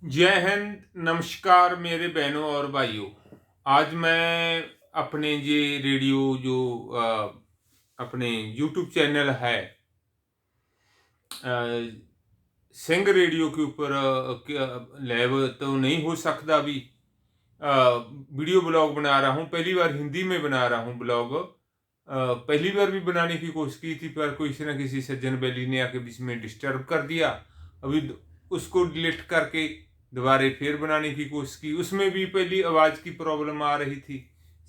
जय हिंद, नमस्कार मेरे बहनों और भाइयों। आज मैं अपने ये रेडियो जो अपने यूट्यूब चैनल है सिंह रेडियो के ऊपर लाइव तो नहीं हो सकता अभी। वीडियो ब्लॉग बना रहा हूँ, पहली बार हिंदी में बना रहा हूँ ब्लॉग। पहली बार भी बनाने की कोशिश की थी पर किसी न किसी सज्जन बैली ने आके बीच में डिस्टर्ब कर दिया। अभी उसको डिलीट करके दोबारा फिर बनाने की कोशिश की, उसमें भी पहली आवाज़ की प्रॉब्लम आ रही थी,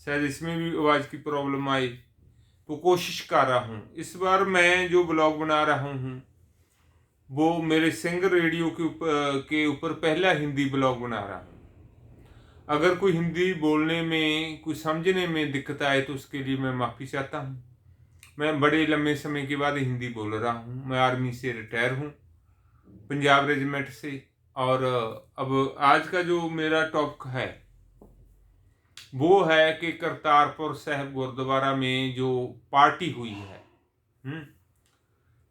शायद इसमें भी आवाज़ की प्रॉब्लम आई। तो कोशिश कर रहा हूँ, इस बार मैं जो ब्लॉग बना रहा हूँ वो मेरे सिंग रेडियो के ऊपर पहला हिंदी ब्लॉग बना रहा हूँ। अगर कोई हिंदी बोलने में कुछ समझने में दिक्कत आए तो उसके लिए मैं माफ़ी चाहता हूँ। मैं बड़े लंबे समय के बाद हिंदी बोल रहा हूँ। मैं आर्मी से रिटायर हूँ, पंजाब रेजिमेंट से। और अब आज का जो मेरा टॉपिक है वो है कि करतारपुर साहिब गुरुद्वारा में जो पार्टी हुई है,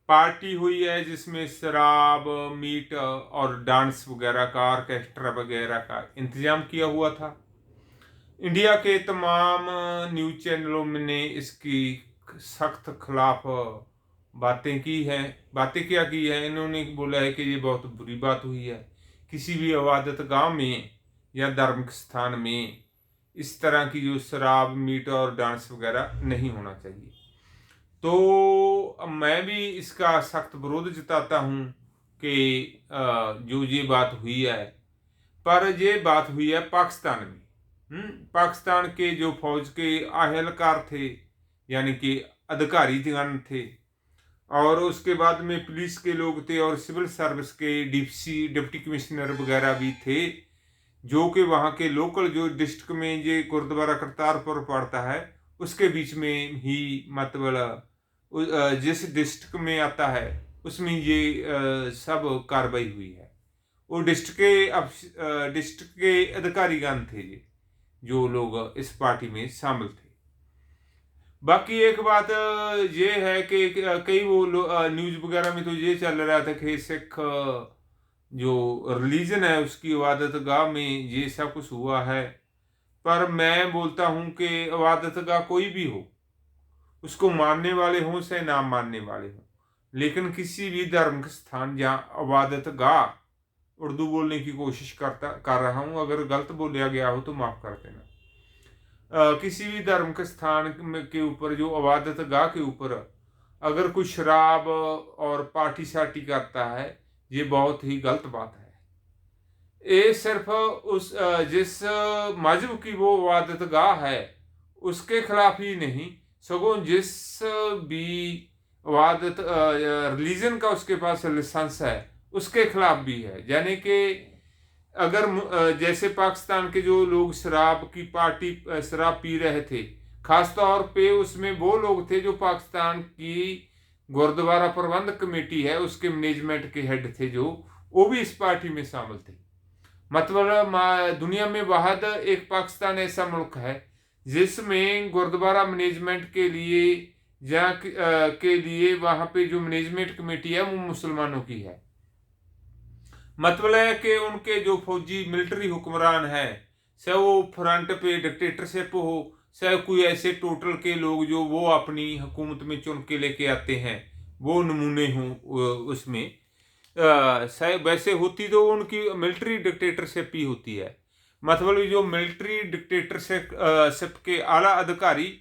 पार्टी हुई है जिसमें शराब, मीट और डांस वगैरह का, ऑर्केस्ट्रा वगैरह का इंतजाम किया हुआ था। इंडिया के तमाम न्यूज़ चैनलों ने इसकी सख्त खिलाफ बातें की हैं। बातें क्या की है, इन्होंने बोला है कि ये बहुत बुरी बात हुई है, किसी भी इबादत गाह में या धार्मिक स्थान में इस तरह की जो शराब, मीट और डांस वगैरह नहीं होना चाहिए। तो मैं भी इसका सख्त विरोध जताता हूँ कि जो ये बात हुई है, पर ये बात हुई है पाकिस्तान में। पाकिस्तान के जो फौज के आहलकार थे, यानी कि अधिकारी जवान थे, और उसके बाद में पुलिस के लोग थे और सिविल सर्विस के डिप्टी कमिश्नर वगैरह भी थे, जो कि वहाँ के लोकल जो डिस्ट्रिक्ट में ये गुरुद्वारा करतारपुर पड़ता है उसके बीच में ही, मतलब जिस डिस्ट्रिक्ट में आता है उसमें ये सब कार्रवाई हुई है। वो डिस्ट्रिक्ट के अधिकारीगण थे ये, जो लोग इस पार्टी में शामिल थे। बाकी एक बात ये है कि कई वो न्यूज़ वगैरह में तो ये चल रहा था कि सिख जो रिलीजन है उसकी इबादत गाह में ये सब कुछ हुआ है। पर मैं बोलता हूँ कि इबादत गाह कोई भी हो, उसको मानने वाले हों चाहे ना मानने वाले हों, लेकिन किसी भी धार्मिक स्थान जहाँ इबादत गाह, उर्दू बोलने की कोशिश कर रहा हूँ, अगर गलत बोला गया हो तो माफ़ कर देना। किसी भी धार्मिक स्थान के ऊपर जो इबादत गाह के ऊपर अगर कोई शराब और पार्टी शार्टी करता है, ये बहुत ही गलत बात है। ये सिर्फ उस जिस मजहब की वो इबादत गाह है उसके खिलाफ ही नहीं, सगों जिस भी इबादत रिलीजन का उसके पास लाइसेंस है उसके खिलाफ भी है। यानी कि अगर जैसे पाकिस्तान के जो लोग शराब की पार्टी, शराब पी रहे थे, खास तौर पे उसमें वो लोग थे जो पाकिस्तान की गुरुद्वारा प्रबंध कमेटी है उसके मैनेजमेंट के हेड थे, जो वो भी इस पार्टी में शामिल थे। मतलब दुनिया में वाहद एक पाकिस्तान ऐसा मुल्क है जिसमें गुरुद्वारा मैनेजमेंट के लिए जहाँ के लिए वहाँ पे जो मैनेजमेंट कमेटी है वो मुसलमानों की है। मतलब है कि उनके जो फौजी मिलिट्री हुक्मरान हैं, चाहे वो फ्रंट पे डिक्टेटरशिप हो, चाहे कोई ऐसे टोटल के लोग जो वो अपनी हुकूमत में चुन के लेके आते हैं, वो नमूने हों उसमें, शायद वैसे होती तो उनकी मिलिट्री डिक्टेटरशिप ही होती है। मतलब जो मिलिट्री डिक्टेटरशिप के आला अधिकारी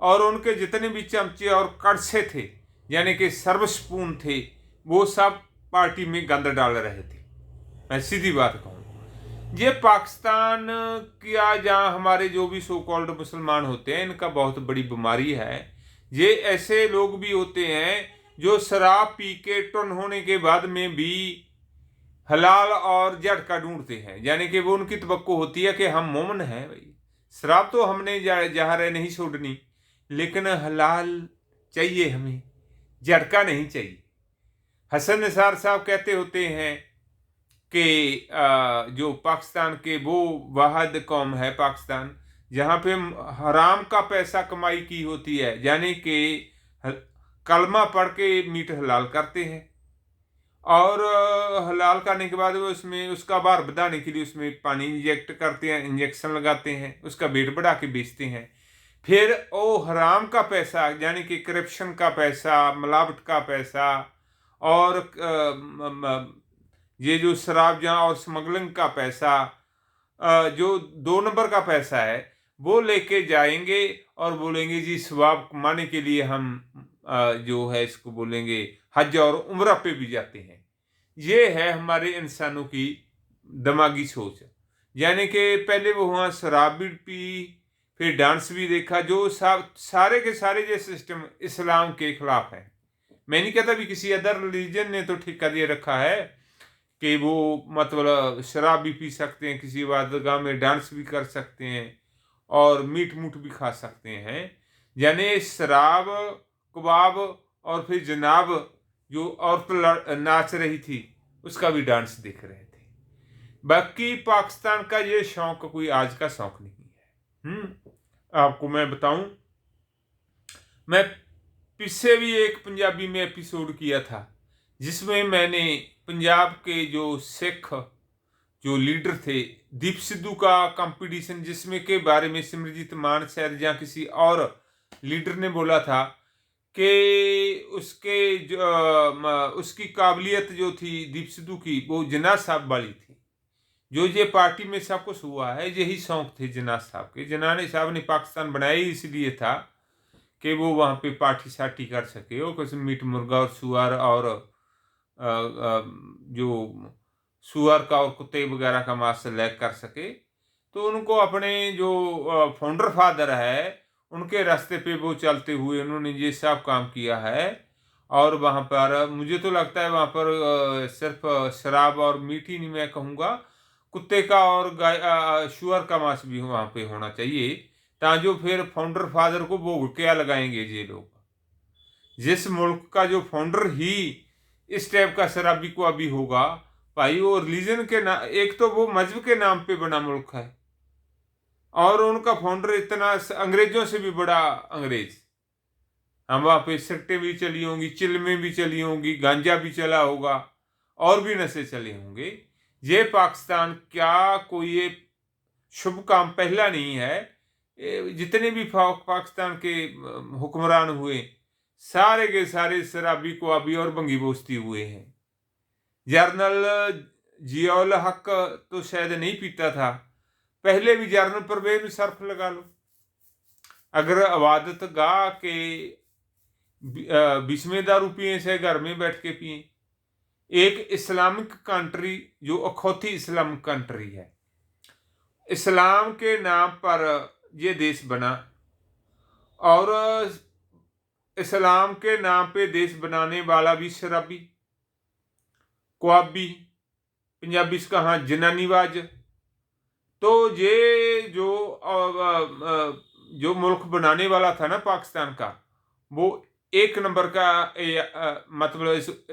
और उनके जितने भी चमचे और कड़छे थे, यानी कि सर्वस्पून थे, वो सब पार्टी में गंद डाल रहे थे। मैं सीधी बात कहूँ, ये पाकिस्तान क्या, जहाँ हमारे जो भी सो कॉल्ड मुसलमान होते हैं, इनका बहुत बड़ी बीमारी है। ये ऐसे लोग भी होते हैं जो शराब पी के टुन होने के बाद में भी हलाल और झटका ढूंढते हैं, यानी कि वो उनकी तवक्को होती है कि हम मोमन हैं भाई, शराब तो हमने जहाँ रहे नहीं छोड़नी, लेकिन हलाल चाहिए हमें, झटका नहीं चाहिए। हसन निसार साहब कहते होते हैं कि जो पाकिस्तान के वो वाहिद कौम है पाकिस्तान जहाँ पे हराम का पैसा कमाई की होती है, यानी कि कलमा पढ़ के मीट हलाल करते हैं। और हलाल करने के बाद वो उसमें उसका भार बढ़ाने के लिए उसमें पानी इंजेक्ट करते हैं, इंजेक्शन लगाते हैं, उसका वेट बढ़ा के बेचते हैं। फिर वो हराम का पैसा यानी कि करप्शन का पैसा, मिलावट का पैसा और ये जो शराब जहाँ और स्मगलिंग का पैसा, जो 2 नंबर का पैसा है, वो लेके जाएंगे और बोलेंगे जी स्वाब कमाने के लिए हम जो है इसको बोलेंगे हज और उम्रा पे भी जाते हैं। ये है हमारे इंसानों की दिमागी सोच। यानी कि पहले वो वहाँ शराब भी पी, फिर डांस भी देखा, जो सारे के सारे ये सिस्टम इस्लाम के खिलाफ है। मैं नहीं कहता भी किसी अदर रिलीजन ने तो ठेका दे रखा है कि वो मतलब शराब भी पी सकते हैं, किसी इबादतगाह में डांस भी कर सकते हैं और मीट मूट भी खा सकते हैं। यानी शराब, कबाब और फिर जनाब जो औरत नाच रही थी उसका भी डांस देख रहे थे। बाकी पाकिस्तान का ये शौक कोई आज का शौक नहीं है। आपको मैं बताऊं, मैं पीछे भी एक पंजाबी में एपिसोड किया था जिसमें मैंने पंजाब के जो सिख जो लीडर थे, दीप सिद्धू का कंपटीशन जिसमें के बारे में सिमरजीत मान सैर या किसी और लीडर ने बोला था कि उसके जो उसकी काबिलियत जो थी दीप सिद्धू की वो जनाज साहब वाली थी। जो ये पार्टी में सब कुछ हुआ है यही शौक थे जनाज साहब के। जनाने साहब ने पाकिस्तान बनाया ही इसलिए था कि वो वहाँ पे पार्टी सार्टी कर सके, वो कुछ मीट मुर्गा और सुअर और जो सुअर का और कुत्ते वगैरह का मांस सेलेक्ट कर सके। तो उनको अपने जो फाउंडर फादर है उनके रास्ते पे वो चलते हुए उन्होंने ये सब काम किया है। और वहाँ पर मुझे तो लगता है वहाँ पर सिर्फ शराब और मीट ही नहीं, मैं कहूँगा कुत्ते का और गाय शुअर का मांस भी वहाँ पे होना चाहिए, ताकि फिर फाउंडर फादर को वो क्या लगाएंगे ये लोग। जिस मुल्क का जो फाउंडर ही इस टाइप का शराबी को अभी होगा भाई, वो रिलीजन के ना, एक तो वो मजहब के नाम पे बना मुल्क है और उनका फाउंडर इतना अंग्रेजों से भी बड़ा अंग्रेज। हम वहाँ पे सिगरेटें भी चली होंगी, चिल्में भी चली होंगी, गांजा भी चला होगा और भी नशे चले होंगे। ये पाकिस्तान क्या कोई ये शुभ काम पहला नहीं है। जितने भी पाकिस्तान के हुक्मरान हुए सारे के सारे शराबी को अभी और भंगी बोस्ती हुए हैं। जर्नल जियाउल हक तो शायद नहीं पीता था, पहले भी जर्नल परवेज में सर्फ लगा लो। अगर इबादत गाह के 20वें दारू पिए से घर में बैठ के पिए। एक इस्लामिक कंट्री जो अखौती इस्लामिक कंट्री है, इस्लाम के नाम पर ये देश बना और इस्लाम के नाम पे देश बनाने वाला भी शराबी, क्वाबी, पंजाबी से कहा जनानीबाज। तो ये जो मुल्क बनाने वाला था ना पाकिस्तान का, वो 1 नंबर का मतलब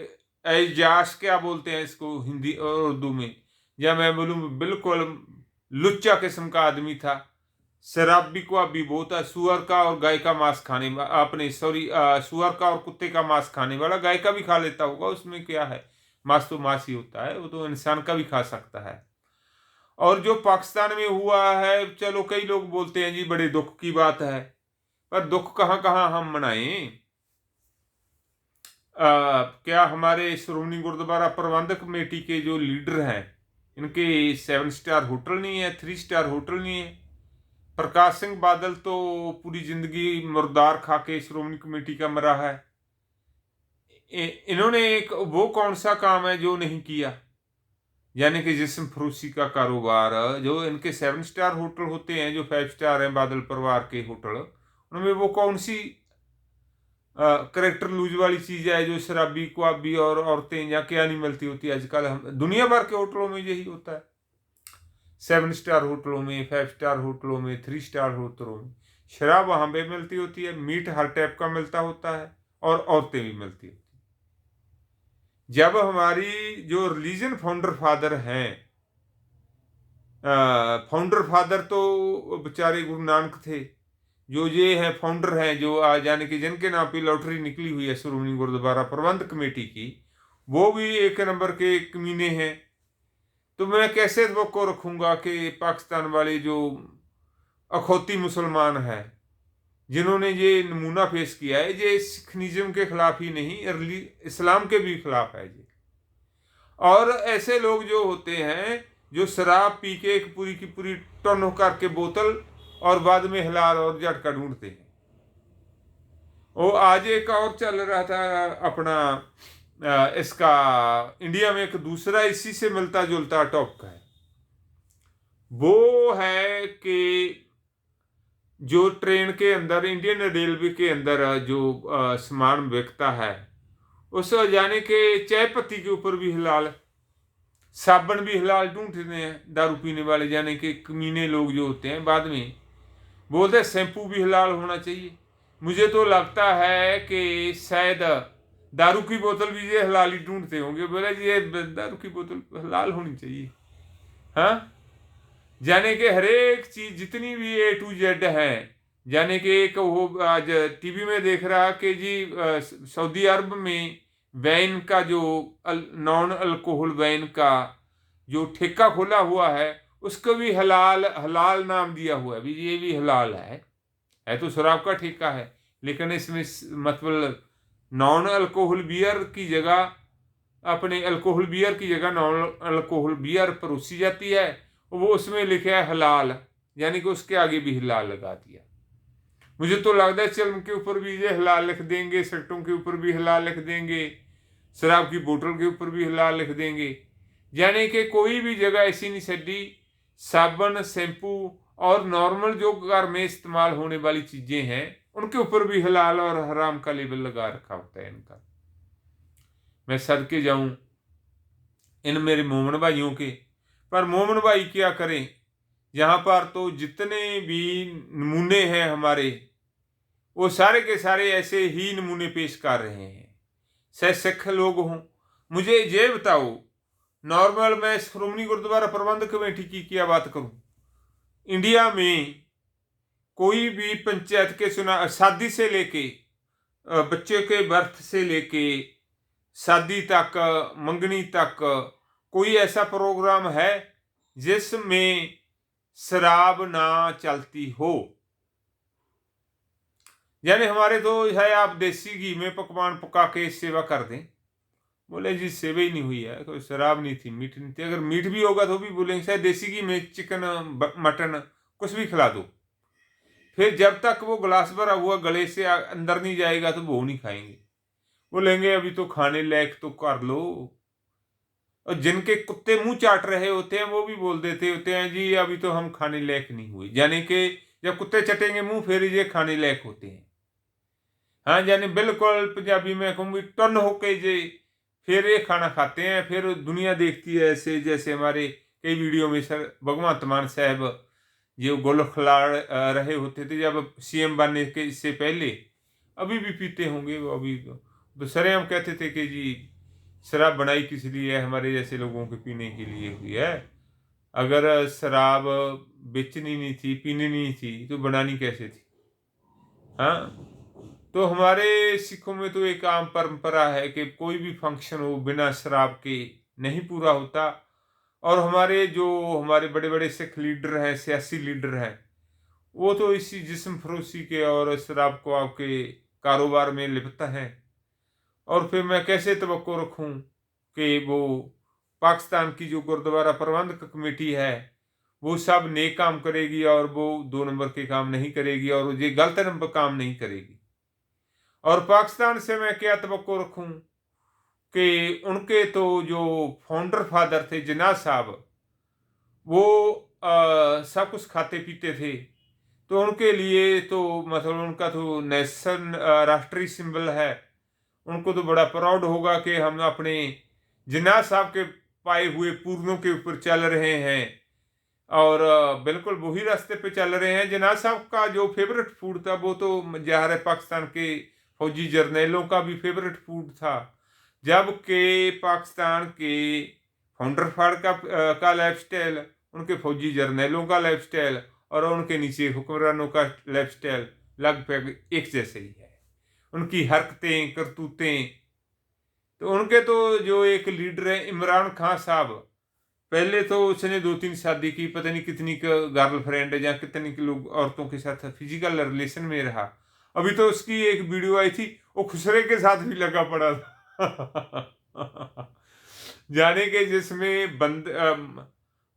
एजाज क्या बोलते हैं इसको हिंदी और उर्दू में, या मैं बोलूँ बिल्कुल लुच्चा किस्म का आदमी था। शराबी को अभी वो था, सुअर का और गाय का मांस खाने अपने सुअर का और कुत्ते का मांस खाने वाला। गाय का भी खा लेता होगा, उसमें क्या है, मांस तो मांस ही होता है, वो तो इंसान का भी खा सकता है। और जो पाकिस्तान में हुआ है, चलो कई लोग बोलते हैं जी बड़े दुख की बात है, पर दुख कहाँ कहाँ हम मनाएं। क्या हमारे श्रोमणी गुरुद्वारा प्रबंधक कमेटी के जो लीडर हैं इनके 7 स्टार होटल नहीं है, 3 स्टार होटल नहीं है। प्रकाश सिंह बादल तो पूरी जिंदगी मुर्दार खा के श्रोमणी कमेटी का मरा है। इन्होंने एक वो कौन सा काम है जो नहीं किया, यानी कि जिस्म फरोशी का कारोबार। जो इनके 7 स्टार होटल होते हैं, जो 5 स्टार हैं बादल परिवार के होटल, उनमें वो कौन सी करेक्टर लूज वाली चीज है जो शराबी क्वाबी और औरतें या क्या नहीं मिलती होती आजकल। हम दुनिया भर के होटलों में यही होता है, 7 स्टार होटलों में, 5 स्टार होटलों में, 3 स्टार होटलों में शराब वहां पे मिलती होती है, मीट हर टाइप का मिलता होता है और औरतें भी मिलती होती है। जब हमारी जो रिलीजन फाउंडर फादर हैं, फाउंडर फादर तो बेचारे गुरु नानक थे, जो ये हैं फाउंडर हैं जो आज यानी कि जिनके नाम पे लॉटरी निकली हुई है श्रोमणी गुरुद्वारा प्रबंध कमेटी की, वो भी एक नंबर के कमीने हैं। तो मैं कैसे वो रखूंगा कि पाकिस्तान वाले जो अखौती मुसलमान है जिन्होंने ये नमूना पेश किया है, ये सिखनिज्म के खिलाफ ही नहीं, अर्ली इस्लाम के भी खिलाफ है ये। और ऐसे लोग जो होते हैं जो शराब पी के एक पूरी की पूरी टन होकर के बोतल और बाद में हिलाल और झटका ढूंढते हैं। वो आज एक और चल रहा था अपना इसका इंडिया में एक दूसरा इसी से मिलता जुलता टॉपिक है। वो है कि जो ट्रेन के अंदर इंडियन रेलवे के अंदर जो सामान बिकता है उस यानी कि चाय पत्ती के ऊपर भी हिलाल, साबुन भी हिलाल ढूंढते हैं दारू पीने वाले, यानी कि कमीने लोग जो होते हैं बाद में बोलते हैं शैम्पू भी हिलाल होना चाहिए। मुझे तो लगता है कि शायद दारू की बोतल भी ये हिलाल ही ढूंढते होंगे, बोले जी ये दारू की बोतल हिलाल होनी चाहिए। हाँ, जाने के हर एक चीज जितनी भी A to Z है, जाने के एक वो आज टीवी में देख रहा कि जी सऊदी अरब में वैन का जो नॉन अल्कोहल वैन का जो ठेका खोला हुआ है उसको भी हलाल हलाल नाम दिया हुआ है, भी ये भी हलाल है तो शराब का ठेका है, लेकिन इसमें मतलब नॉन अल्कोहल बियर की जगह अपने अल्कोहल बियर की जगह नॉन अल्कोहल बियर परोसी जाती है, वो उसमें लिखा है हलाल, यानी कि उसके आगे भी हिलाल लगा दिया। मुझे तो लगता है चिल्म के ऊपर भी ये हिलाल लिख देंगे, सिगरेटों के ऊपर भी हिलाल लिख देंगे, शराब की बोतल के ऊपर भी हिलाल लिख देंगे, यानी कि कोई भी जगह ऐसी नहीं छड़ी साबुन शैम्पू और नॉर्मल जो घर में इस्तेमाल होने वाली चीजें हैं उनके ऊपर भी हलाल और हराम का लेबल लगा रखा होता है इनका। मैं सदके जाऊं इन मेरे मोमन भाइयों के, पर मोमन भाई क्या करें, यहाँ पर तो जितने भी नमूने हैं हमारे वो सारे के सारे ऐसे ही नमूने पेश कर रहे हैं, चाहे सिख लोग हों। मुझे ये बताओ, नॉर्मल मैं श्रोमणी गुरुद्वारा प्रबंधक कमेटी की क्या बात करूं, इंडिया में कोई भी पंचायत के चुनाव शादी से लेके बच्चे के बर्थ से लेके शादी तक मंगनी तक कोई ऐसा प्रोग्राम है जिसमें शराब ना चलती हो? यानी हमारे तो है आप देसी घी में पकवान पका के सेवा कर दें, बोले जी सेवा ही नहीं हुई है, कोई शराब नहीं थी, मीठ नहीं थी। अगर मीठ भी होगा तो भी बोलेंगे शायद देसी घी में चिकन मटन कुछ भी खिला दो, फिर जब तक वो गिलास भरा हुआ गले से अंदर नहीं जाएगा तो वो नहीं खाएंगे। बोलेंगे अभी तो खाने लायक तो कर लो। और जिनके कुत्ते मुंह चाट रहे होते हैं वो भी बोल देते होते हैं जी अभी तो हम खाने लायक नहीं हुए, यानी कि जब कुत्ते चटेंगे मुंह फिर ये खाने लायक होते हैं। हाँ, यानी बिल्कुल पंजाबी में कहूँगी टन होके जे फिर ये खाना खाते हैं, फिर दुनिया देखती है ऐसे जैसे हमारे कई वीडियो में सर भगवंत मान साहब जो गोल खिलाड़ रहे होते थे जब CM बनने के इससे पहले, अभी भी पीते होंगे वो, अभी तो सरेआम कहते थे कि जी शराब बनाई किस लिए है, हमारे जैसे लोगों के पीने के लिए हुई है। अगर शराब बेचनी नहीं थी, पीनी नहीं थी तो बनानी कैसे थी? हाँ, तो हमारे सिखों में तो एक आम परंपरा है कि कोई भी फंक्शन हो बिना शराब के नहीं पूरा होता। और हमारे बड़े बड़े सिख लीडर हैं, सियासी लीडर हैं, वो तो इसी जिस्म फरोशी के और शराब को आपके कारोबार में लिप्त हैं। और फिर मैं कैसे तवक्को रखूं कि वो पाकिस्तान की जो गुरुद्वारा प्रबंधक कमेटी है वो सब नेक काम करेगी और वो 2 नंबर के काम नहीं करेगी और ये गलत नंबर काम नहीं करेगी। और पाकिस्तान से मैं क्या तवक्को रखूं कि उनके तो जो फाउंडर फादर थे जिन्ना साहब, वो सब कुछ खाते पीते थे, तो उनके लिए तो मतलब उनका तो नेशन राष्ट्रीय सिंबल है, उनको तो बड़ा प्राउड होगा कि हम अपने जिन्ना साहब के पाए हुए पूर्वों के ऊपर चल रहे हैं और बिल्कुल वही रास्ते पे चल रहे हैं। जिन्ना साहब का जो फेवरेट फूड था वो तो ज़ाहिर है पाकिस्तान के फौजी जर्नैलों का भी फेवरेट फूड था, जबकि पाकिस्तान के फाउंडर फाड़ का लाइफ स्टाइल, उनके फौजी जर्नैलों का लाइफ स्टाइल और उनके नीचे हुक्मरानों का लाइफ स्टाइल लगभग एक जैसे ही है। उनकी हरकतें करतूतें तो उनके तो जो एक लीडर है इमरान खान साहब, पहले तो उसने 2-3 शादी की, पता नहीं कितनी गर्लफ्रेंड या कितनी की लोग औरतों के साथ फिजिकल रिलेशन में रहा। अभी तो उसकी एक वीडियो आई थी, वो खुसरे के साथ भी लगा पड़ा था जाने के, जिसमें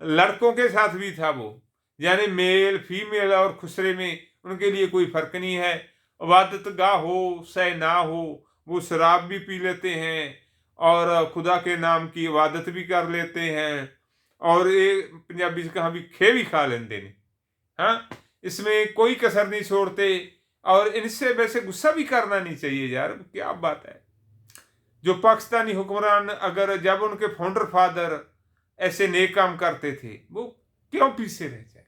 लड़कों के साथ भी था वो, यानी मेल फीमेल और खुसरे में उनके लिए कोई फर्क नहीं है। इबादत गाह हो चाहे ना हो, वो शराब भी पी लेते हैं और खुदा के नाम की इबादत भी कर लेते हैं, और ये पंजाबी से कहा भी खे भी खा लेते हैं। हाँ, इसमें कोई कसर नहीं छोड़ते, और इनसे वैसे गुस्सा भी करना नहीं चाहिए यार, क्या बात है। जो पाकिस्तानी हुक्मरान, अगर जब उनके फाउंडर फादर ऐसे नेक काम करते थे, वो क्यों पीछे रह जाए?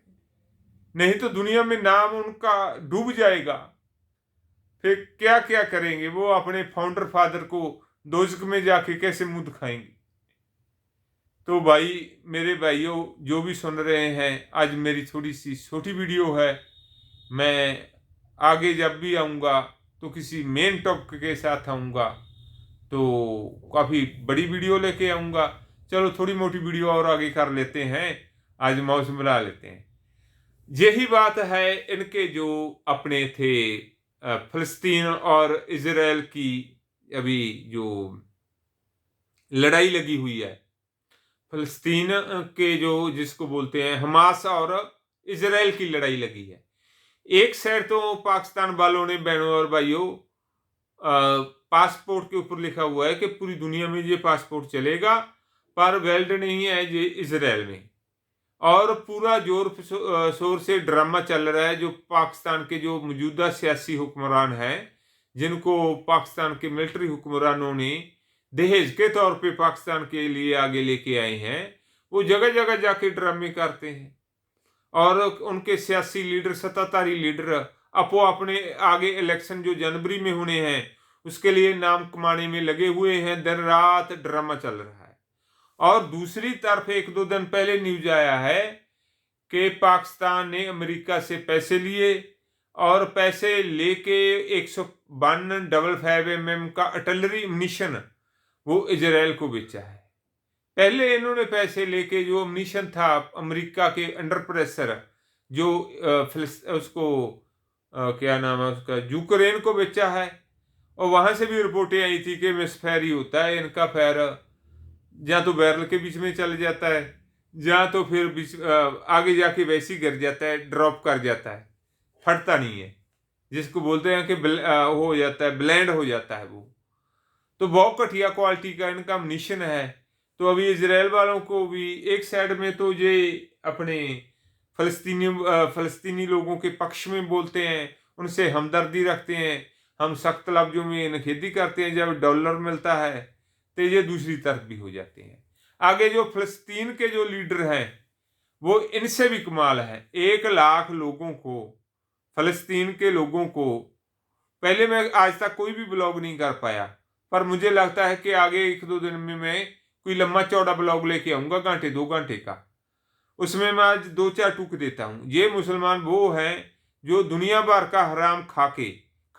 नहीं तो दुनिया में नाम उनका डूब जाएगा, फिर क्या क्या करेंगे वो, अपने फाउंडर फादर को दोजक में जाके कैसे मुंह दिखाएंगे। तो भाई, मेरे भाइयों जो भी सुन रहे हैं, आज मेरी थोड़ी सी छोटी वीडियो है, मैं आगे जब भी आऊँगा तो किसी मेन टॉपिक के साथ आऊँगा, तो काफ़ी बड़ी वीडियो लेके आऊँगा। चलो थोड़ी मोटी वीडियो और आगे कर लेते हैं, आज मौसम बना लेते हैं। यही बात है, इनके जो अपने थे फ़लस्तीन और इज़राइल की अभी जो लड़ाई लगी हुई है, फ़लस्तीन के जो जिसको बोलते हैं हमास और इज़राइल की लड़ाई लगी है। एक साइड तो पाकिस्तान वालों ने, बहनों और भाइयों, पासपोर्ट के ऊपर लिखा हुआ है कि पूरी दुनिया में ये पासपोर्ट चलेगा, पर वैलिड नहीं है ये इज़राइल में। और पूरा जोर शोर से ड्रामा चल रहा है, जो पाकिस्तान के जो मौजूदा सियासी हुक्मरान हैं, जिनको पाकिस्तान के मिलिट्री हुक्मरानों ने दहेज के तौर पे पाकिस्तान के लिए आगे लेके आए हैं, वो जगह जगह जाके ड्रामे करते हैं। और उनके सियासी लीडर, सत्ताधारी लीडर, अपो अपने आगे इलेक्शन जो जनवरी में होने हैं उसके लिए नाम कमाने में लगे हुए हैं, दिन रात ड्रामा चल रहा है। और दूसरी तरफ 1-2 दिन पहले न्यूज आया है कि पाकिस्तान ने अमेरिका से पैसे लिए, और पैसे लेके 152 mm का आर्टिलरी अम्यूनिशन वो इजराइल को बेचा है। पहले इन्होंने पैसे लेके जो अम्यूनिशन था अमेरिका के अंडर प्रेशर, जो उसको क्या नाम है उसका, यूक्रेन को बेचा है। और वहां से भी रिपोर्टें आई थी कि मिसफायर ही होता है, इनका फायर या तो बैरल के बीच में चल जाता है, या तो फिर आगे जाके वैसे ही गिर जाता है, ड्रॉप कर जाता है, फटता नहीं है, जिसको बोलते हैं कि हो जाता है, ब्लेंड हो जाता है वो। तो बहुत घटिया क्वालिटी का इनका अम्यूनिशन है। तो अभी इजराइल वालों को भी एक साइड में तो ये अपने फलस्तीनी लोगों के पक्ष में बोलते हैं, उनसे हमदर्दी रखते हैं, हम सख्त लफ्जों में निखेधी करते हैं, जब डॉलर मिलता है तो ये दूसरी तरफ भी हो जाते हैं। आगे जो फलस्तीन के जो लीडर हैं वो इनसे भी कमाल है। 1 लाख लोगों को, फलस्तीन के लोगों को, पहले मैं आज तक कोई भी ब्लॉग नहीं कर पाया, पर मुझे लगता है कि आगे 1-2 दिन में मैं कोई लंबा चौड़ा ब्लॉग लेके आऊंगा, घंटे 2 घंटे का। उसमें मैं आज 2-4 टूक देता हूं। ये मुसलमान वो हैं जो दुनिया भर का हराम खाके,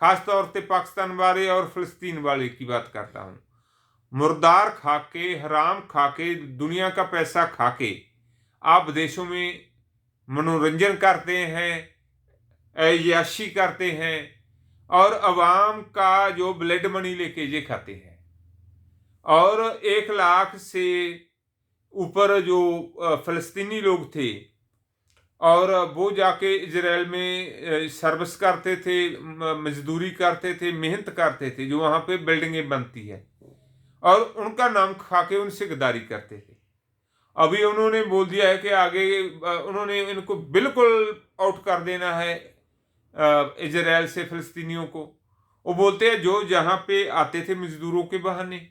खासतौर से पाकिस्तान वाले और फलस्तीन वाले की बात करता हूं, मुर्दार खाके, हराम खाके, दुनिया का पैसा खाके आप विदेशों में मनोरंजन करते हैं, ऐयाशी करते हैं, और अवाम का जो ब्लड मनी लेके ये खाते हैं। और 1 लाख से ऊपर जो फलस्तीनी लोग थे, और वो जाके इजराइल में सर्विस करते थे, मजदूरी करते थे, मेहनत करते थे, जो वहाँ पे बिल्डिंगें बनती है, और उनका नाम खा के उनसे गद्दारी करते थे। अभी उन्होंने बोल दिया है कि आगे उन्होंने इनको बिल्कुल आउट कर देना है, इजराइल से फिलिस्तीनियों को। वो बोलते हैं जो जहाँ पे आते थे मजदूरों के बहाने,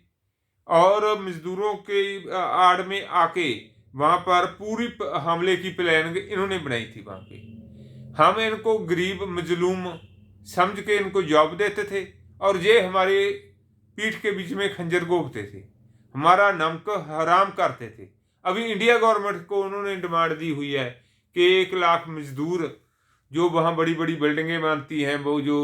और मजदूरों के आड़ में आके वहाँ पर पूरी हमले की प्लान इन्होंने बनाई थी। वहाँ पे हम इनको गरीब मजलूम समझ के इनको जॉब देते थे, और ये हमारे पीठ के बीच में खंजर गोपते थे, हमारा नमक हराम करते थे। अभी इंडिया गवर्नमेंट को उन्होंने डिमांड दी हुई है कि 1 लाख मजदूर जो वहाँ बड़ी बड़ी बिल्डिंगें बनती हैं, वो जो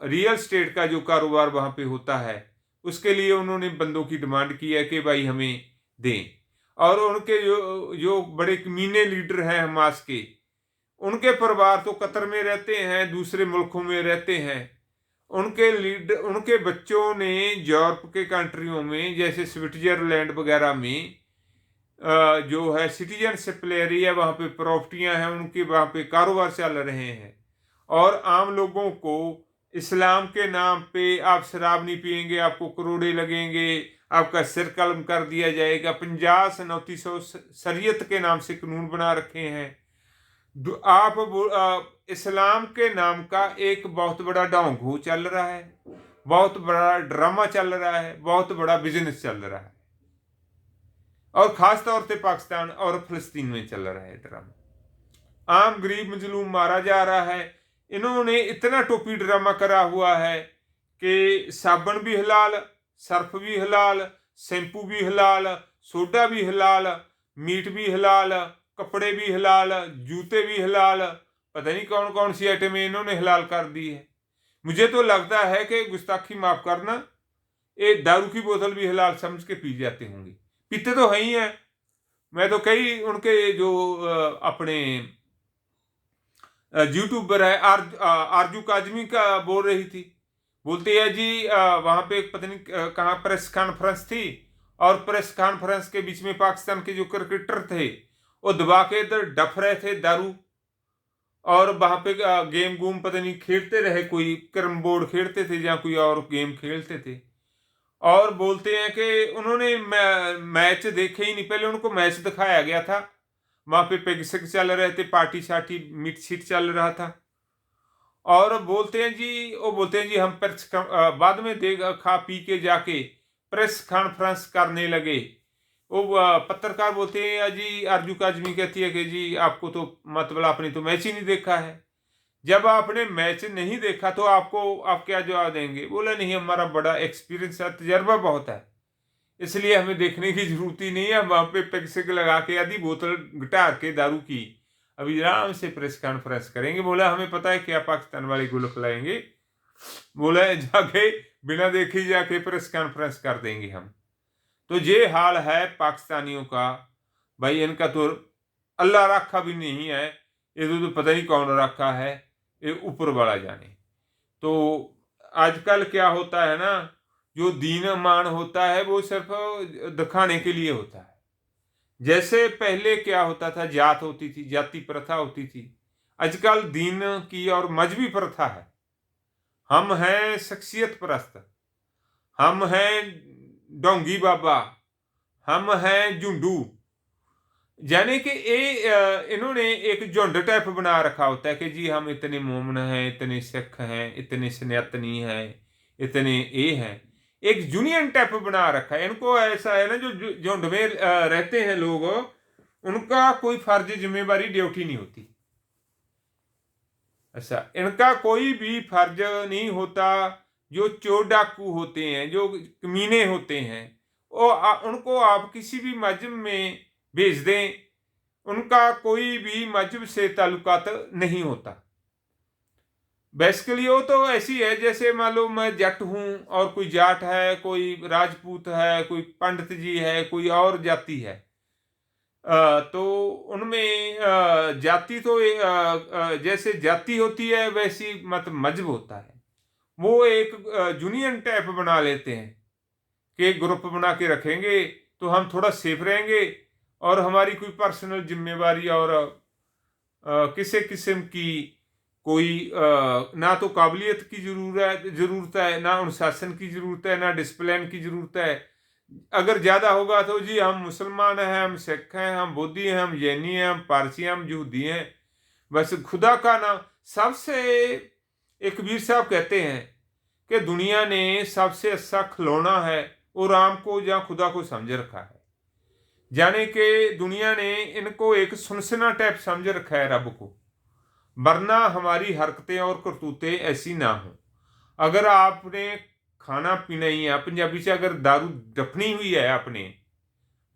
रियल स्टेट का जो कारोबार वहाँ पे होता है, उसके लिए उन्होंने बंदों की डिमांड की है कि भाई हमें दें। और उनके जो जो बड़े कमीने लीडर हैं हमास के, उनके परिवार तो कतर में रहते हैं, दूसरे मुल्कों में रहते हैं। उनके लीडर, उनके बच्चों ने यूरोप के कंट्रियों में जैसे स्विट्जरलैंड वगैरह में जो है सिटीजनशिप ले रही है, वहाँ पे प्रॉपर्टियां हैं उनकी, वहाँ पे कारोबार चल रहे हैं। और आम लोगों को इस्लाम के नाम पे आप शराब नहीं पिएंगे, आपको करोड़े लगेंगे, आपका सिर कलम कर दिया जाएगा, 50 से 3900 शरीयत के नाम से कानून बना रखे हैं। आप इस्लाम के नाम का एक बहुत बड़ा ढोंग चल रहा है, बहुत बड़ा ड्रामा चल रहा है, बहुत बड़ा बिजनेस चल रहा है, और खास तौर से पाकिस्तान और फिलिस्तीन में चल रहा है ड्रामा। आम गरीब मजलूम मारा जा रहा है। इन्होंने इतना टोपी ड्रामा करा हुआ है कि साबुन भी हलाल, सर्फ भी हलाल, शैम्पू भी हलाल, सोडा भी हलाल, मीट भी हलाल, कपड़े भी हलाल, जूते भी हलाल, पता नहीं कौन कौन सी आइटमें इन्होंने हलाल कर दी है। मुझे तो लगता है कि गुस्ताखी माफ करना, ये दारू की बोतल भी हलाल समझ के पी जाते होंगे। पीते तो है ही हैं। मैं तो कई उनके जो अपने यूट्यूबर है, आरजू काजमी का बोल रही थी, बोलती है जी वहां पे पता नहीं कहाँ प्रेस कॉन्फ्रेंस थी, और प्रेस कॉन्फ्रेंस के बीच में पाकिस्तान के जो क्रिकेटर थे वो दबा के इधर डफ रहे थे दारू, और वहां पे गेम गूम पता नहीं खेलते रहे, कोई कैरम बोर्ड खेलते थे या कोई और गेम खेलते थे। और बोलते हैं कि उन्होंने मैच देखे ही नहीं, पहले उनको मैच दिखाया गया था, वहां पे पेग शेग चल रहे थे, पार्टी शार्टी मीट शीट चल रहा था। और बोलते हैं जी, वो बोलते हैं जी हम प्रेस बाद में देगा खा पी के जाके प्रेस कॉन्फ्रेंस करने लगे। वो पत्रकार बोलते हैं जी, आरजू काजमी कहती है कि जी आपको तो मतलब आपने तो मैच ही नहीं देखा है। जब आपने मैच नहीं देखा तो आपको आप क्या जवाब देंगे? बोला नहीं, हमारा बड़ा एक्सपीरियंस है, तजर्बा बहुत है, इसलिए हमें देखने की जरूरत ही नहीं है। वहां पे पेग शेग लगा के आधी बोतल घटा के दारू की अभी आराम से प्रेस कॉन्फ्रेंस करेंगे। बोला हमें पता है क्या पाकिस्तान वाले गोल खिलाएंगे, बोला जाके बिना देखे जाके प्रेस कॉन्फ्रेंस कर देंगे हम। तो ये हाल है पाकिस्तानियों का। भाई इनका तो अल्लाह रखा भी नहीं है, ये तो पता नहीं कौन रखा है, ये ऊपर वाला जाने। तो आजकल क्या होता है ना, जो दीन मान होता है वो सिर्फ दिखाने के लिए होता है। जैसे पहले क्या होता था, जात होती थी, जाति प्रथा होती थी, आजकल दीन की और मजहबी प्रथा है। हम हैं शख्सियत परस्त, हम हैं डोंगी बाबा, हम हैं झुंडू, यानी कि इन्होंने एक झुंड टाइप बना रखा होता है कि जी हम इतने मोमन हैं, इतने सिख हैं, इतने सनातनी हैं, इतने ये हैं, एक यूनियन टाइप बना रखा है इनको। ऐसा है ना, जो झुंड में रहते हैं लोग, उनका कोई फर्ज जिम्मेवारी ड्यूटी नहीं होती। अच्छा, इनका कोई भी फर्ज नहीं होता। जो चोर डाकू होते हैं, जो कमीने होते हैं, वो उनको आप किसी भी मजहब में भेज दें, उनका कोई भी मजहब से ताल्लुकात नहीं होता। बेसिकली वो तो ऐसी है जैसे मान लो मैं जट हूं और कोई जाट है, कोई राजपूत है, कोई पंडित जी है, कोई और जाति है। तो उनमें जाति तो जैसे जाति होती है वैसी मतलब मजहब होता है। वो एक यूनियन टाइप बना लेते हैं कि ग्रुप बना के रखेंगे तो हम थोड़ा सेफ रहेंगे, और हमारी कोई पर्सनल जिम्मेवारी और किसी किस्म की कोई ना तो काबिलियत की ज़रूरत है, ना अनुशासन की ज़रूरत है, ना डिसिप्लिन की ज़रूरत है। अगर ज़्यादा होगा तो जी हम मुसलमान हैं, हम सिख हैं, हम बौद्धि हैं, हम जैनी हैं, हम पारसी हैं, हम यहूदी हैं, बस खुदा का नाम। सबसे एक कबीर साहब कहते हैं कि दुनिया ने सबसे अच्छा खिलौना है वो राम को या खुदा को समझ रखा है, जाने कि दुनिया ने इनको एक सुनसना टाइप समझ रखा है रब को, वरना हमारी हरकतें और करतूतें ऐसी ना हो। अगर आपने खाना पीना ही है, पंजाबी से अगर दारू डफनी हुई है, आपने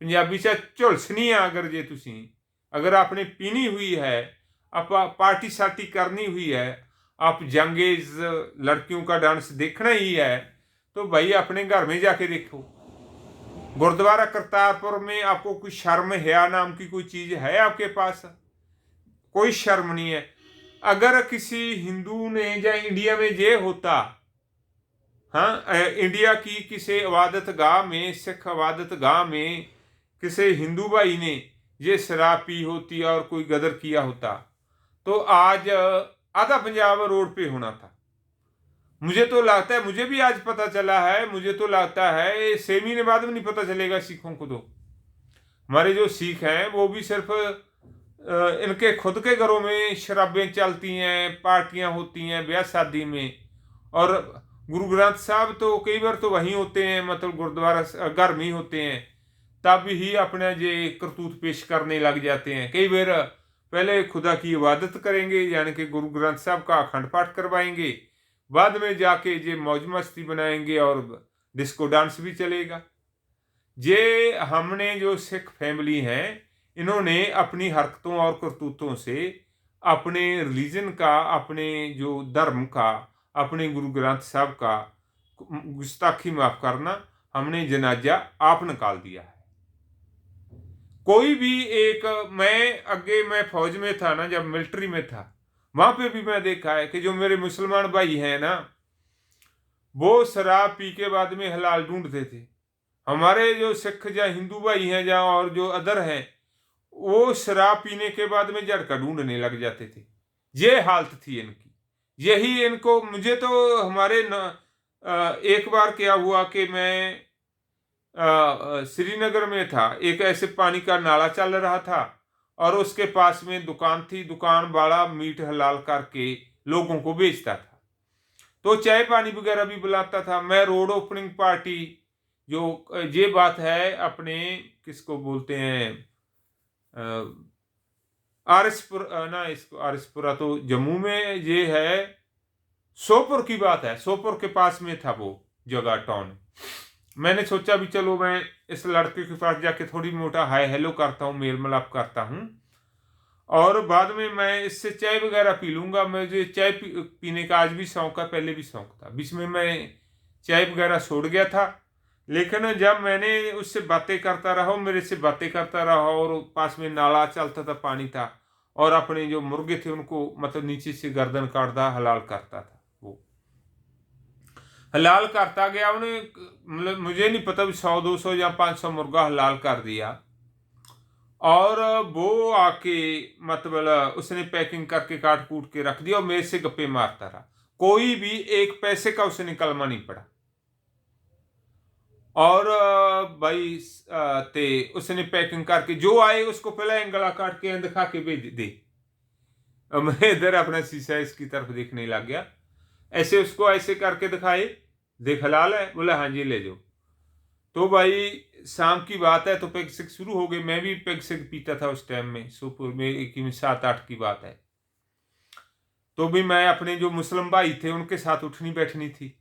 पंजाबी से झुलसनी है, अगर जे तुसी अगर आपने पीनी हुई है, आप पार्टी सार्टी करनी हुई है, आप जंगेज लड़कियों का डांस देखना ही है, तो भाई अपने घर में जाके देखो। गुरुद्वारा करतारपुर में आपको कोई शर्म हया नाम की कोई चीज है आपके पास? कोई शर्म नहीं है। अगर किसी हिंदू ने या इंडिया में ये होता, हाँ, इंडिया की किसी इबादत गाह में, सिख इबादत गाह में किसी हिंदू भाई ने ये शराब पी होती और कोई गदर किया होता, तो आज आधा पंजाब रोड पे होना था। मुझे तो लगता है, मुझे भी आज पता चला है, मुझे तो लगता है 6 महीने बाद भी नहीं पता चलेगा सिखों को। तो हमारे जो सिख हैं वो भी सिर्फ इनके खुद के घरों में शराबें चलती हैं, पार्टियां होती हैं ब्याह शादी में, और गुरु ग्रंथ साहब तो कई बार तो वहीं होते हैं, मतलब गुरुद्वारा घर में ही होते हैं, तब ही अपना ये करतूत पेश करने लग जाते हैं। कई बार पहले खुदा की इबादत करेंगे, यानी कि गुरु ग्रंथ साहब का अखंड पाठ करवाएंगे, बाद में जाके ये मौज मस्ती बनाएंगे और डिस्को डांस भी चलेगा। ये हमने जो सिख फैमिली हैं, इन्होंने अपनी हरकतों और करतूतों से अपने रिलीजन का, अपने जो धर्म का, अपने गुरु ग्रंथ साहब का गुस्ताखी माफ करना, हमने जनाजा आप निकाल दिया है। कोई भी एक, मैं फौज में था ना, जब मिलिट्री में था, वहां पे भी मैं देखा है कि जो मेरे मुसलमान भाई हैं ना, वो शराब पी के बाद में हलाल ढूंढते थे। हमारे जो सिख या हिंदू भाई हैं या और जो अदर हैं, वो शराब पीने के बाद में जड़का ढूंढने लग जाते थे। ये हालत थी इनकी। यही इनको, मुझे तो हमारे एक बार क्या हुआ कि मैं श्रीनगर में था, एक ऐसे पानी का नाला चल रहा था और उसके पास में दुकान थी, दुकान वाला मीट हलाल करके लोगों को बेचता था, तो चाय पानी वगैरह भी बुलाता था। मैं रोड ओपनिंग पार्टी, जो ये बात है अपने किसको बोलते हैं, आरएसपुर ना, इसको आरएसपुरा तो जम्मू में, ये है सोपुर की बात है, सोपुर के पास में था वो जगह टाउन। मैंने सोचा भी चलो मैं इस लड़के के पास जाके थोड़ी मोटा हाय हेलो करता हूँ, मेल मिलाप करता हूँ, और बाद में मैं इससे चाय वगैरह पी लूंगा। मुझे चाय पीने का आज भी शौक है, पहले भी शौक था। बीच में मैं चाय वगैरह छोड़ गया था, लेकिन जब मैंने उससे बातें करता रहा, मेरे से बातें करता रहा, और पास में नाला चलता था, पानी था, और अपने जो मुर्गे थे उनको मतलब नीचे से गर्दन काटता हलाल करता था। वो हलाल करता गया, उन्हें मतलब मुझे नहीं पता 100-200 या 500 मुर्गा हलाल कर दिया, और वो आके मतलब उसने पैकिंग करके काट कूट के रख दिया और मेरे से गप्पे मारता रहा। कोई भी एक पैसे का उसे निकलना नहीं पड़ा। और भाई ते उसने पैकिंग करके जो आए उसको पहले गला काट के दिखा के भेज दे। मैं इधर अपना शीशा इसकी तरफ देखने लग गया, ऐसे उसको ऐसे करके दिखाए, देख हलाल है, बोला हाँ जी ले जाओ। तो भाई शाम की बात है, तो पेग सिग शुरू हो गई। मैं भी पेग सिग पीता था उस टाइम में, सोपुर में 7-8 की बात है। तो भी मैं अपने जो मुस्लिम भाई थे उनके साथ उठनी बैठनी थी,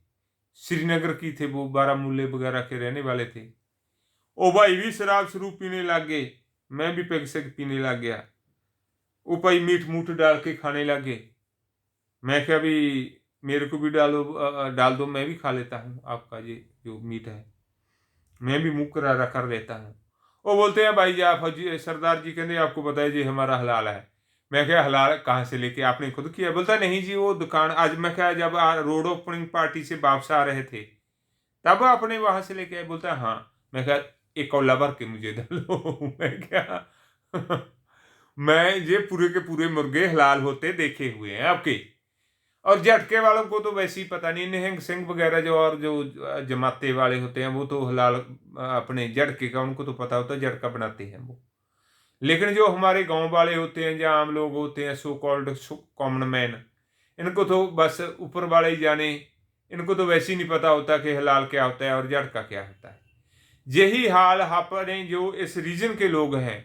श्रीनगर की थे वो, बारामूले वगैरह के रहने वाले थे। ओ भाई भी शराब शुरू पीने लग गए, मैं भी पेग सिग पीने लग गया। वो भाई मीट मूट डाल के खाने लगे। मैं क्या भी मेरे को भी डाल दो, मैं भी खा लेता हूँ आपका ये जो मीट है, मैं भी मुंह करारा कर लेता हूँ। वो बोलते हैं भाई जी आप सरदार जी कहते आपको पता है जी हमारा हलाल है। मैं क्या हलाल कहाँ से लेके, आपने खुद किया? बोलता नहीं जी वो दुकान, आज मैं क्या जब रोड ओपनिंग पार्टी से वापस आ रहे थे तब आपने वहां से लेके आए। बोलता हाँ। मैं क्या एक कौला भर के मुझे डालो। मैं क्या मैं ये पूरे के पूरे मुर्गे हलाल होते देखे हुए हैं आपके, और झटके वालों को तो वैसे ही पता नहीं, निहंग सिंह वगैरह जो और जो जमाते वाले होते हैं वो तो हलाल अपने झटके का उनको तो पता होता है, झटका बनाते हैं वो। लेकिन जो हमारे गांव वाले होते हैं, जो आम लोग होते हैं, सो कॉल्ड कॉमन मैन, इनको तो बस ऊपर वाले ही जाने, इनको तो वैसे ही नहीं पता होता कि हलाल क्या होता है और झटका क्या होता है। यही हाल अपने जो इस रीजन के लोग हैं,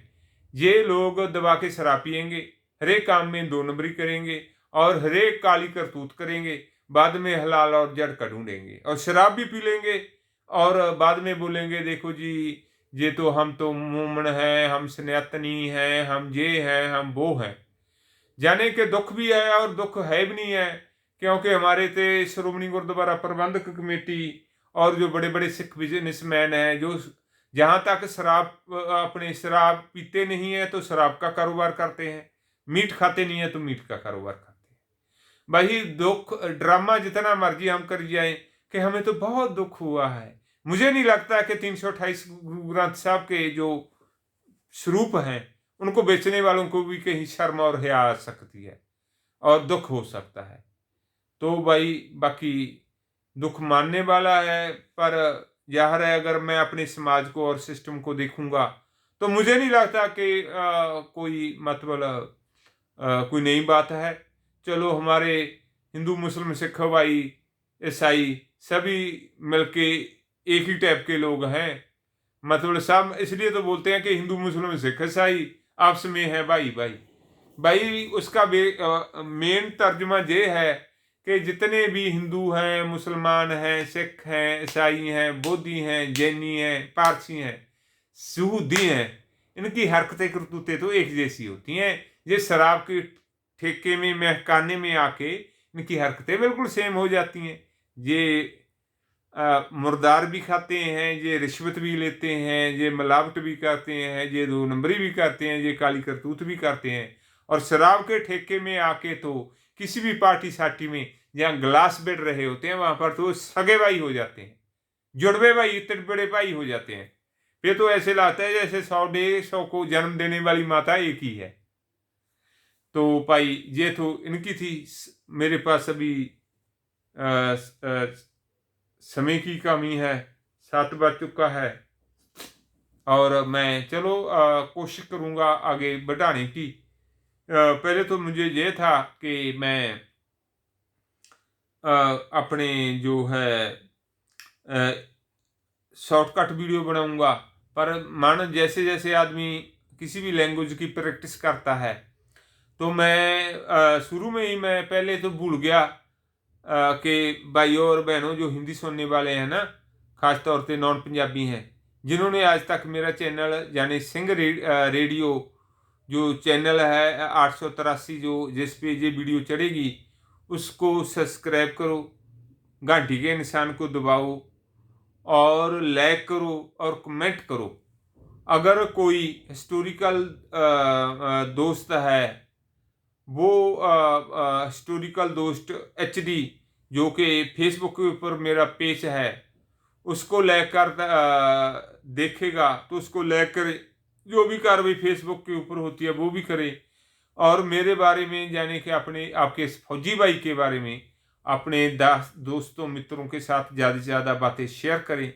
ये लोग दबा के शराब पियेंगे, हरेक काम में 2 नंबरी करेंगे और हरेक काली करतूत करेंगे, बाद में हलाल और जड़ का ढूंढेंगे और शराब भी पी लेंगे, और बाद में बोलेंगे देखो जी ये तो हम तो मोमन हैं, हम सनातनी हैं, हम ये हैं, हम वो हैं। जाने के दुख भी है और दुख है भी नहीं है, क्योंकि हमारे ते श्रोमणी गुरुद्वारा प्रबंधक कमेटी और जो बड़े बड़े सिख बिजनेसमैन हैं, जो जहाँ तक शराब पीते नहीं है तो शराब का कारोबार करते हैं, मीट खाते नहीं है तो मीट का कारोबार करते हैं। भाई दुख ड्रामा जितना मर्जी हम कर जाएं कि हमें तो बहुत दुख हुआ है, मुझे नहीं लगता कि 328 गुरु ग्रंथ साहब के जो स्वरूप हैं उनको बेचने वालों को भी कहीं शर्म और हया आ सकती है और दुख हो सकता है। तो भाई बाकी दुख मानने वाला है, पर ज़ाहिर है अगर मैं अपने समाज को और सिस्टम को देखूंगा तो मुझे नहीं लगता कि कोई मतलब कोई नई बात है। चलो हमारे हिंदू मुस्लिम सिख भाई ईसाई सभी मिलके एक ही टाइप के लोग हैं, मतलब सब इसलिए तो बोलते हैं कि हिंदू मुस्लिम सिख ईसाई आपस में है भाई भाई भाई। उसका मेन तर्जुमा ये है कि जितने भी हिंदू हैं, मुसलमान हैं, सिख हैं, ईसाई हैं, बौद्धि हैं, जैनी हैं, पारसी हैं, यहूदी हैं, इनकी हरकतें करतूतें तो एक जैसी होती हैं। ये शराब के ठेके में महकाने में आके इनकी हरकतें बिल्कुल सेम हो जाती हैं। ये मुर्दार भी खाते हैं, ये रिश्वत भी लेते हैं, ये मिलावट भी करते हैं, ये 2 नंबरी भी करते हैं, ये काली करतूत भी करते हैं। और शराब के ठेके में आके तो किसी भी पार्टी साटी में जहाँ गिलास बैठ रहे होते हैं वहां पर तो सगे भाई हो जाते हैं, जुड़वे भाई, इतने बड़े भाई हो जाते हैं। ये तो ऐसे लगता है जैसे 100 को जन्म देने वाली माता एक ही है। तो भाई ये तो इनकी थी। मेरे पास अभी समय की कमी है, 7 बज चुका है और मैं चलो कोशिश करूंगा आगे बढ़ाने की। पहले तो मुझे ये था कि मैं अपने जो है शॉर्टकट वीडियो बनाऊंगा, पर मान जैसे जैसे आदमी किसी भी लैंग्वेज की प्रैक्टिस करता है तो मैं शुरू में ही मैं पहले तो भूल गया कि भाइयों और बहनों जो हिंदी सुनने वाले हैं ना, खास तौर पे नॉन पंजाबी हैं, जिन्होंने आज तक मेरा चैनल यानी सिंह रेडियो जो चैनल है 883 जो जिस पे ये वीडियो चढ़ेगी उसको सब्सक्राइब करो, घंटी के निशान को दबाओ और लाइक करो और कमेंट करो। अगर कोई हिस्टोरिकल दोस्त है वो हिस्टोरिकल दोस्त HD जो कि फेसबुक के ऊपर मेरा पेज है उसको लेकर देखेगा तो उसको लेकर जो भी कार्रवाई फेसबुक के ऊपर होती है वो भी करे। और मेरे बारे में यानी कि अपने आपके फौजी भाई के बारे में अपने दोस्तों मित्रों के साथ ज़्यादा से ज़्यादा बातें शेयर करें।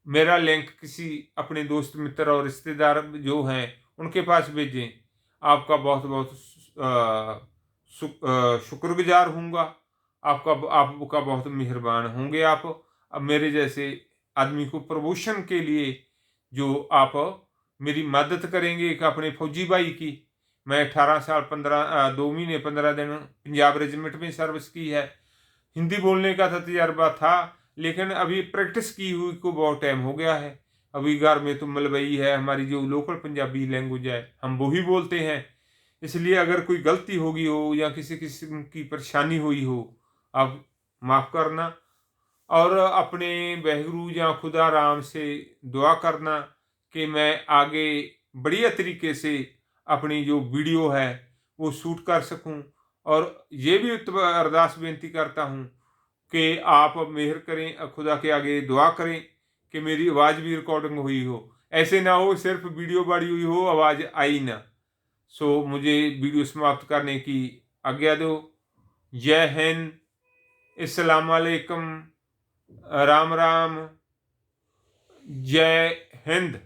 मेरा लिंक किसी अपने दोस्त मित्र और रिश्तेदार जो हैं उनके पास भेजें। आपका बहुत बहुत शुक्रगुजार हूँगा, आपका बहुत मेहरबान होंगे आप। अब मेरे जैसे आदमी को प्रमोशन के लिए जो आप मेरी मदद करेंगे एक अपने फौजी भाई की। मैं 18 साल 2 महीने 15 दिन पंजाब रेजिमेंट में सर्विस की है। हिंदी बोलने का तजर्बा था लेकिन अभी प्रैक्टिस की हुई को बहुत टाइम हो गया है। अभी घर में तो मलवई है, हमारी जो लोकल पंजाबी लैंग्वेज है हम वो ही बोलते हैं। इसलिए अगर कोई गलती होगी हो या किसी किस्म की परेशानी हुई हो आप माफ़ करना और अपने वाहिगुरु या खुदा राम से दुआ करना कि मैं आगे बढ़िया तरीके से अपनी जो वीडियो है वो शूट कर सकूं। और ये भी अरदास बेनती करता हूं कि आप मेहर करें, खुदा के आगे दुआ करें कि मेरी आवाज़ भी रिकॉर्डिंग हुई हो, ऐसे ना हो सिर्फ वीडियो बड़ी हुई हो आवाज़ आई ना। सो मुझे वीडियो समाप्त करने की आज्ञा दो। जय हिंद, अस्सलाम वालेकुम, राम राम, जय हिंद।